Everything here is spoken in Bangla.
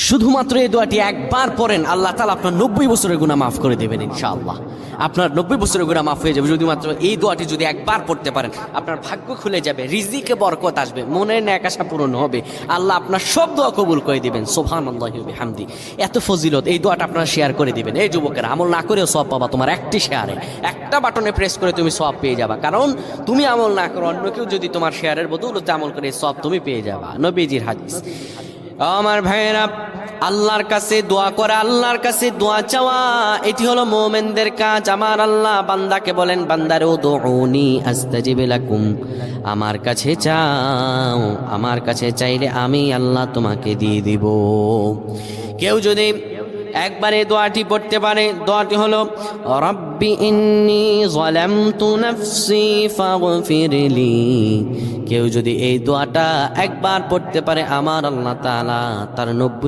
শুধুমাত্র এই দোয়াটি একবার পড়েন, আল্লাহ তাআলা আপনার 90 বছরের গুনাহ মাফ করে দেবেন ইনশাআল্লাহ। আপনার 90 বছরের গুনাহ মাফ হয়ে যাবে শুধুমাত্র এই দোয়াটি যদি একবার পড়তে পারেন। আপনার ভাগ্য খুলে যাবে, রিজিকে বরকত আসবে, মনের ন্যাক আশা পূরণ হবে, আল্লাহ আপনার সব দোয়া কবুল করে দিবেন। সুবহানাল্লাহি ওয়া বিহামদি। এত ফজিলত, এই দোয়াটা আপনারা শেয়ার করে দিবেন। এই যুবকেরা, আমল না করেও সওয়াব পাবা। তোমার একটি শেয়ারে, একটা বাটনে প্রেস করে তুমি সওয়াব পেয়ে যাবা। কারণ তুমি আমল না করো, অন্য কেউ যদি তোমার শেয়ারের বদৌলতে আমল করে, সওয়াব তুমি পেয়ে যাবা। নবীজির হাদিস। আমার ভাইয়েরা, আল্লাহর কাছে দোয়া করা, আল্লাহর কাছে দোয়া চাওয়া, এটি হলো মুমিনদের কাজ। আমার আল্লাহ বান্দাকে বলেন, বান্দারে উদউনি আস্তাজিব লাকুম, আমার কাছে চাও, আমার কাছে চাইলে আমি আল্লাহ তোমাকে দিয়ে দিব। কেউ যদি একবারে দোয়াটি পড়তে পারে, দোয়াটি হলো রব্বি ইন্নী যালামতু নাফসি ফাগফিরলি। কেউ যদি এই দোয়াটা একবার পড়তে পারে, আমার আল্লাহ তাআলা তার 90